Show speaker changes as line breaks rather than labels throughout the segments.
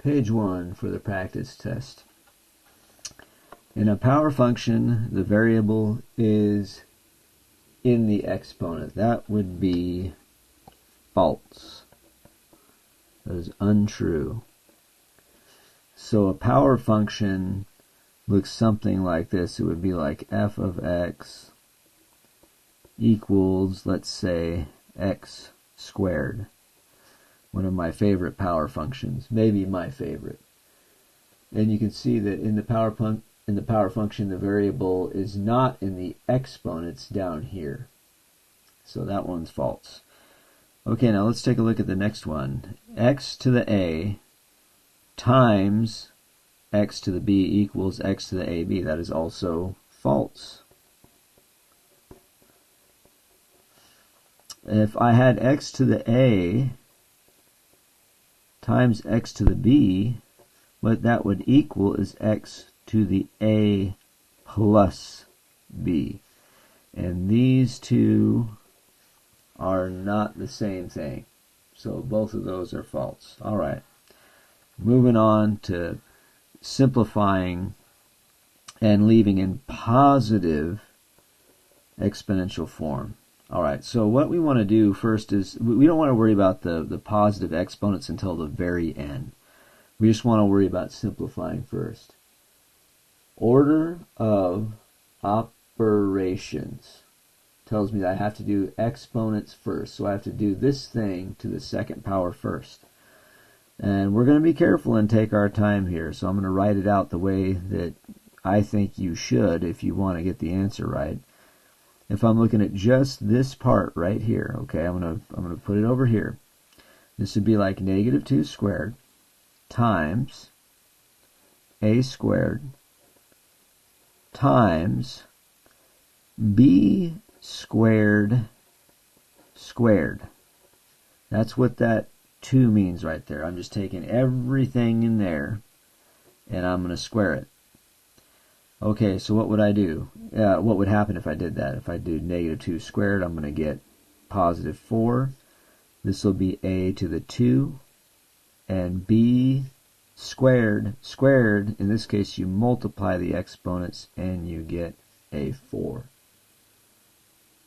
Page 1 for the practice test. In a power function, the variable is in the exponent. That would be false. That is untrue. So a power function looks something like this. It would be like f of x equals, let's say, x squared. One of my favorite power functions, maybe my favorite. And you can see that in the power function, the variable is not in the exponents down here. So that one's false. Okay, now let's take a look at the next one. X to the a times x to the b equals x to the ab. That is also false. If I had x to the a times x to the b, what that would equal is x to the a plus b. And these two are not the same thing. So both of those are false. All right. Moving on to simplifying and leaving in positive exponential form. All right, so what we want to do first is, we don't want to worry about the positive exponents until the very end. We just want to worry about simplifying first. Order of operations tells me that I have to do exponents first. So I have to do this thing to the second power first. And we're going to be careful and take our time here. So I'm going to write it out the way that I think you should if you want to get the answer right. If I'm looking at just this part right here, okay, I'm gonna put it over here. This would be like negative 2 squared times a squared times b squared squared. That's what that 2 means right there. I'm just taking everything in there and I'm going to square it. Okay, so what would I do? What would happen if I did that? If I do negative 2 squared, I'm going to get positive 4. This will be a to the 2. And b squared, squared, in this case you multiply the exponents and you get a 4.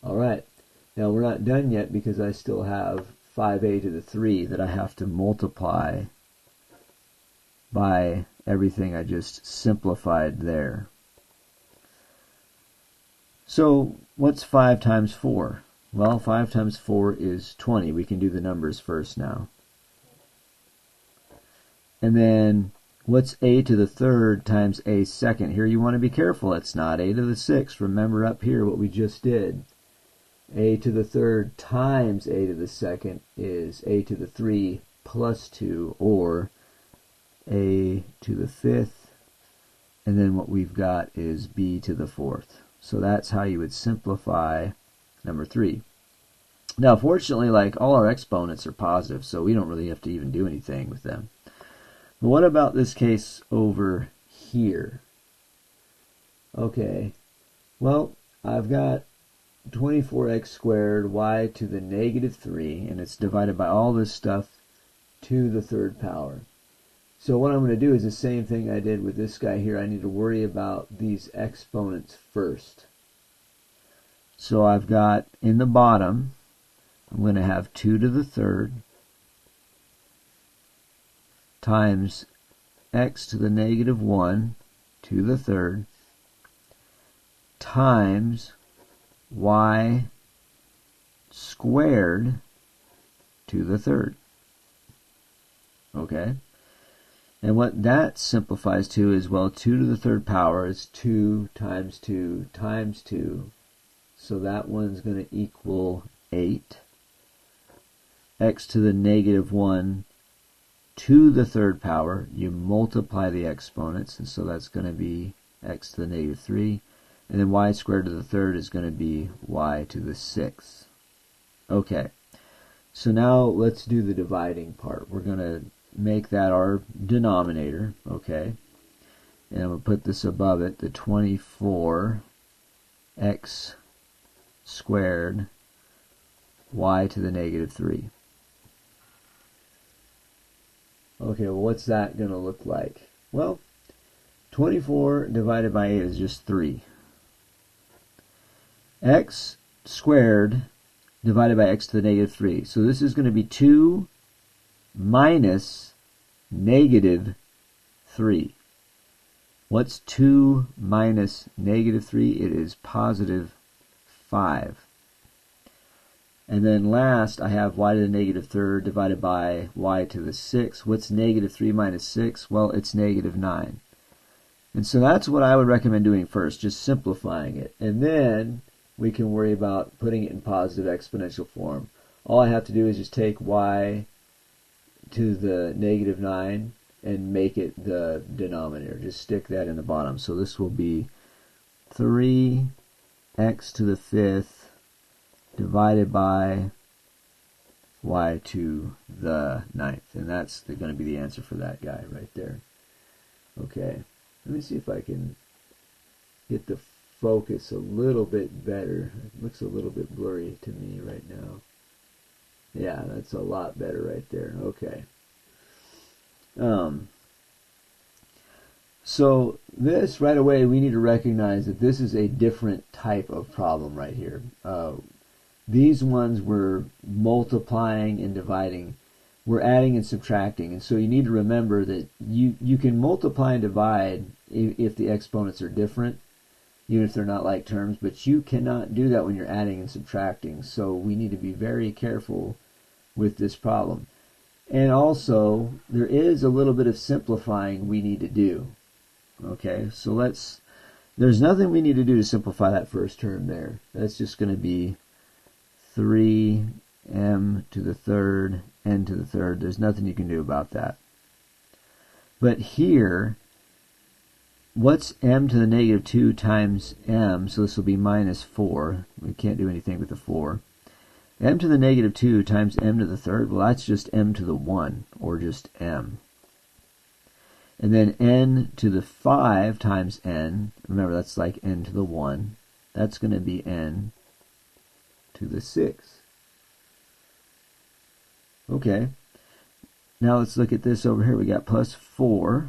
Alright, now we're not done yet because I still have 5a to the 3 that I have to multiply by everything I just simplified there. So what's 5 times 4? Well, 5 times 4 is 20. We can do the numbers first now. And then what's a to the third times a second? Here you want to be careful. It's not a to the 6th. Remember up here what we just did. A to the third times a to the second is a to the 3 plus 2, or a to the 5th. And then what we've got is b to the 4th. So that's how you would simplify number 3. Now, fortunately, like all our exponents are positive, so we don't really have to even do anything with them. But what about this case over here? Okay, well, I've got 24x squared y to the negative 3, and it's divided by all this stuff to the third power. So what I'm going to do is the same thing I did with this guy here. I need to worry about these exponents first. So I've got in the bottom, I'm going to have 2 to the third times x to the negative 1 to the third times y squared to the third. Okay? And what that simplifies to is, well, 2 to the third power is 2 times 2 times 2. So that one's going to equal 8. X to the negative 1 to the third power, you multiply the exponents, and so that's going to be x to the negative 3. And then y squared to the third is going to be y to the 6th. Okay, so now let's do the dividing part. We're going to make that our denominator, okay? And I'm going to put this above it, the 24x squared y to the negative 3. Okay, well, what's that going to look like? Well, 24 divided by 8 is just 3. X squared divided by x to the negative 3. So this is going to be 2 minus negative 3. What's 2 minus negative 3? It is positive 5. And then last, I have y to the negative third divided by y to the 6. What's negative 3 minus 6? Well, it's negative 9. And so that's what I would recommend doing first, just simplifying it. And then we can worry about putting it in positive exponential form. All I have to do is just take y to the negative 9 and make it the denominator. Just stick that in the bottom. So this will be 3x to the 5th divided by y to the 9th. And that's going to be the answer for that guy right there. Okay, let me see if I can get the focus a little bit better. It looks a little bit blurry to me right now. Yeah, that's a lot better right there. Okay. So this, right away, we need to recognize that this is a different type of problem right here. These ones were multiplying and dividing. We're adding and subtracting. And so you need to remember that you can multiply and divide if the exponents are different, even if they're not like terms, but you cannot do that when you're adding and subtracting. So we need to be very careful with this problem. And also, there is a little bit of simplifying we need to do. Okay, so there's nothing we need to do to simplify that first term there. That's just going to be 3m to the third, n to the third. There's nothing you can do about that. But here, what's m to the negative 2 times m? So this will be minus 4. We can't do anything with the 4. M to the negative 2 times m to the third, well, that's just m to the 1, or just m. And then n to the 5 times n, remember that's like n to the 1, that's going to be n to the 6. Okay, now let's look at this over here. We got plus 4.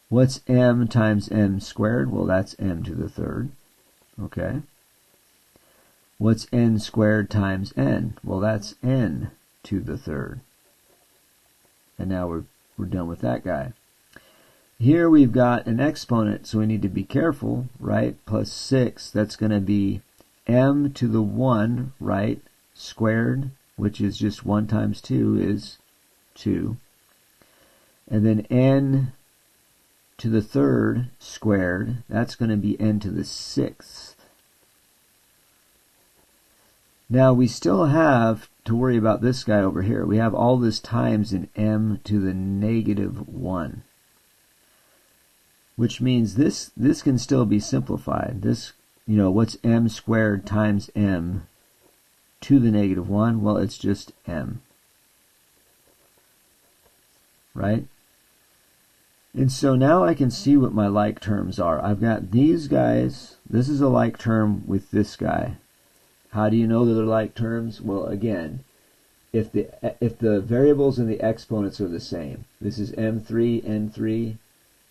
What's m times m squared? Well, that's m to the third. Okay. What's n squared times n? Well, that's n to the third. And now we're done with that guy. Here we've got an exponent, so we need to be careful, right? Plus 6, that's going to be m to the 1, right, squared, which is just 1 times 2 is 2. And then n to the third squared, that's going to be n to the 6th. Now we still have to worry about this guy over here. We have all this times in m to the negative 1. Which means this can still be simplified. This, what's m squared times m to the negative 1? Well, it's just m. Right? And so now I can see what my like terms are. I've got these guys. This is a like term with this guy. How do you know that they're like terms? Well, again, if the variables and the exponents are the same. This is m3, n3,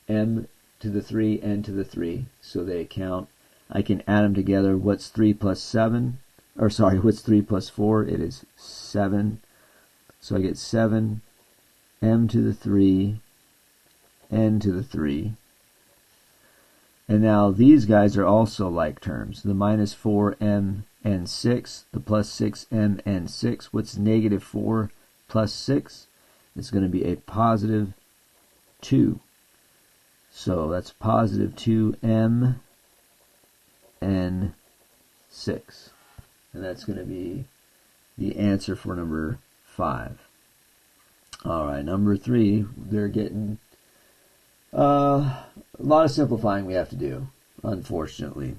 m to the 3, n to the 3. So they count. I can add them together. What's 3 plus 7? Or sorry, what's 3 plus 4? It is 7. So I get 7, m to the 3, n to the 3. And now these guys are also like terms. The minus 4m and 6, the plus 6m and 6. What's negative 4 plus 6? It's going to be a positive 2. So that's positive 2m and 6. And that's going to be the answer for number 5. All right, number 3, they're getting a lot of simplifying we have to do, unfortunately.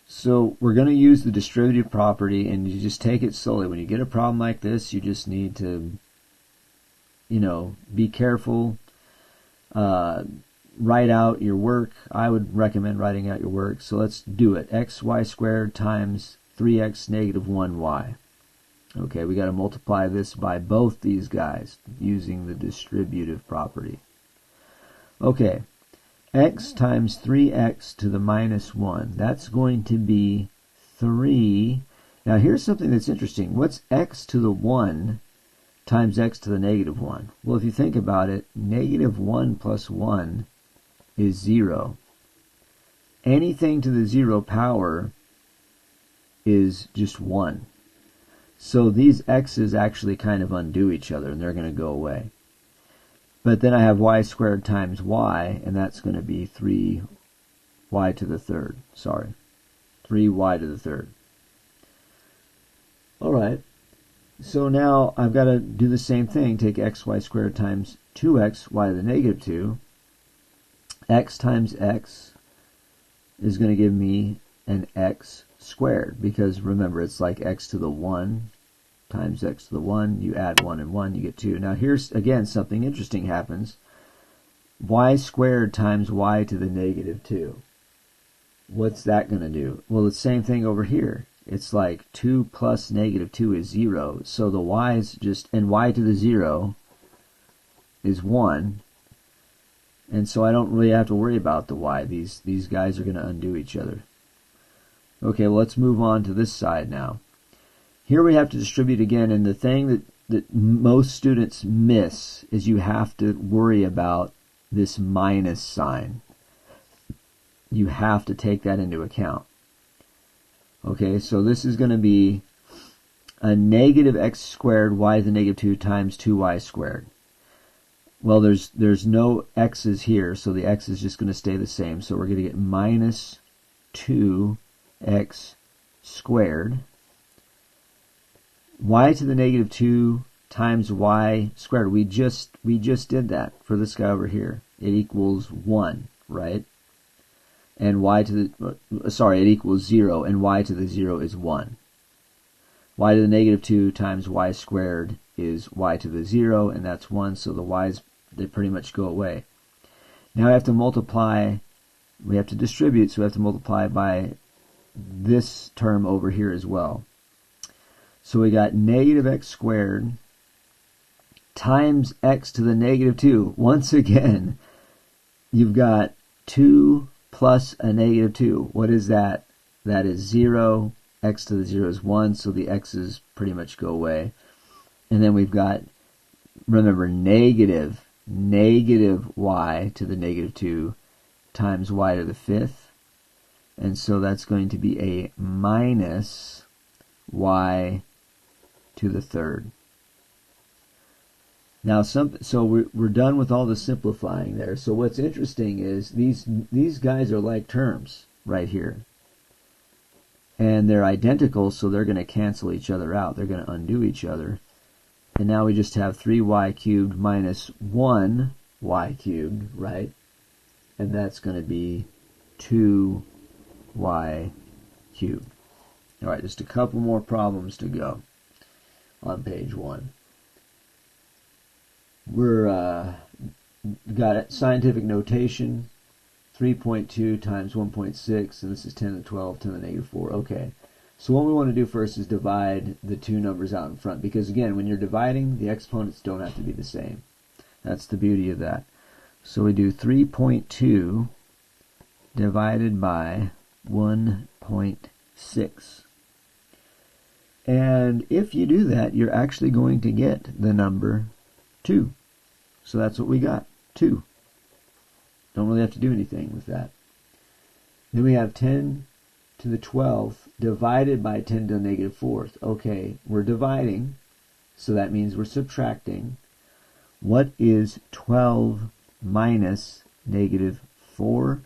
So we're going to use the distributive property, and you just take it slowly. When you get a problem like this, you just need to, be careful. Write out your work. I would recommend writing out your work. So let's do it. xy squared times 3x negative 1y. Okay, we got to multiply this by both these guys using the distributive property. Okay, x times 3x to the minus 1. That's going to be 3. Now here's something that's interesting. What's x to the 1 times x to the negative 1? Well, if you think about it, negative 1 plus 1 is 0. Anything to the 0 power is just 1. So these x's actually kind of undo each other, and they're going to go away. But then I have y squared times y, and that's going to be 3y to the third. Sorry, 3y to the third. Alright, so now I've got to do the same thing. Take xy squared times 2x, y to the negative 2. X times x is going to give me an x squared, because remember, it's like x to the 1 times x to the 1. You add 1 and 1, you get 2. Now here's, again, something interesting happens. Y squared times y to the negative 2. What's that going to do? Well, it's the same thing over here. It's like 2 plus negative 2 is 0. So the y's just, and y to the 0 is 1. And so I don't really have to worry about the y. These guys are going to undo each other. Okay, well, let's move on to this side now. Here we have to distribute again, and the thing that most students miss is you have to worry about this minus sign. You have to take that into account. Okay, so this is going to be a negative x squared y to the negative 2 times 2y squared. Well, there's no x's here, so the x is just going to stay the same. So we're going to get minus 2x squared. Y to the negative 2 times y squared. We just did that for this guy over here. It equals 1, right? And y to the, sorry, it equals 0, and y to the 0 is 1. Y to the negative 2 times y squared is y to the 0, and that's 1, so the y's, they pretty much go away. Now I have to multiply, we have to distribute, so we have to multiply by this term over here as well. So we got negative x squared times x to the negative 2. Once again, you've got 2 plus a negative 2. What is that? That is 0. X to the 0 is 1, so the x's pretty much go away. And then we've got, remember, negative y to the negative 2 times y to the 5th. And so that's going to be a minus y to the third. Now, so we're done with all the simplifying there. So what's interesting is these guys are like terms right here. And they're identical, so they're going to cancel each other out. They're going to undo each other. And now we just have 3y cubed minus 1y cubed, right? And that's going to be 2y cubed. All right, just a couple more problems to go on page 1. We're got it, scientific notation, 3.2 times 1.6, and this is 10 to the 12, 10 to the negative 4. Okay, so what we want to do first is divide the two numbers out in front, because again, when you're dividing, the exponents don't have to be the same. That's the beauty of that. So we do 3.2 divided by 1.6. And if you do that, you're actually going to get the number 2. So that's what we got, 2. Don't really have to do anything with that. Then we have 10 to the 12th divided by 10 to the negative 4th. Okay, we're dividing, so that means we're subtracting. What is 12 minus negative 4?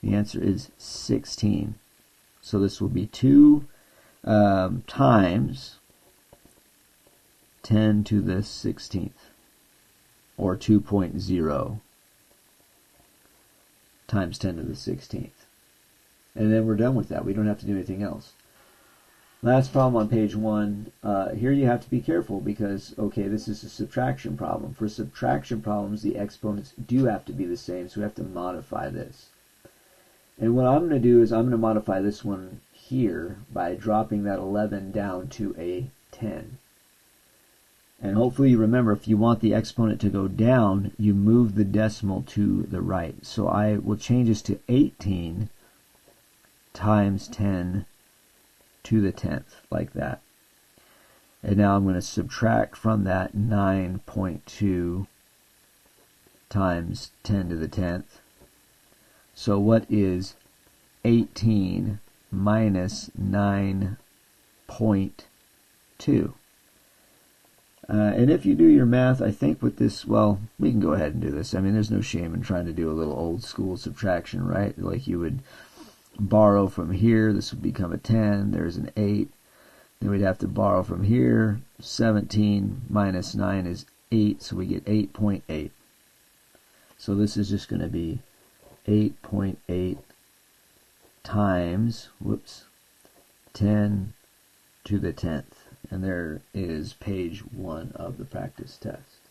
The answer is 16. So this will be 2 times 10 to the 16th, or 2.0 times 10 to the 16th. And then we're done with that. We don't have to do anything else. Last problem on page 1. Here you have to be careful because, okay, this is a subtraction problem. For subtraction problems, the exponents do have to be the same, so we have to modify this. And what I'm going to do is I'm going to modify this one here by dropping that 11 down to a 10. And hopefully you remember, if you want the exponent to go down, you move the decimal to the right. So I will change this to 18 times 10 to the 10th, like that. And now I'm going to subtract from that 9.2 times 10 to the 10th. So what is 18 minus 9.2? And if you do your math, I think with this, well, we can go ahead and do this. I mean, there's no shame in trying to do a little old school subtraction, right? Like you would borrow from here, this would become a 10, there's an 8. Then we'd have to borrow from here, 17 minus 9 is 8, so we get 8.8. So this is just going to be 8.8 times, 10 to the 10th. And there is page 1 of the practice test.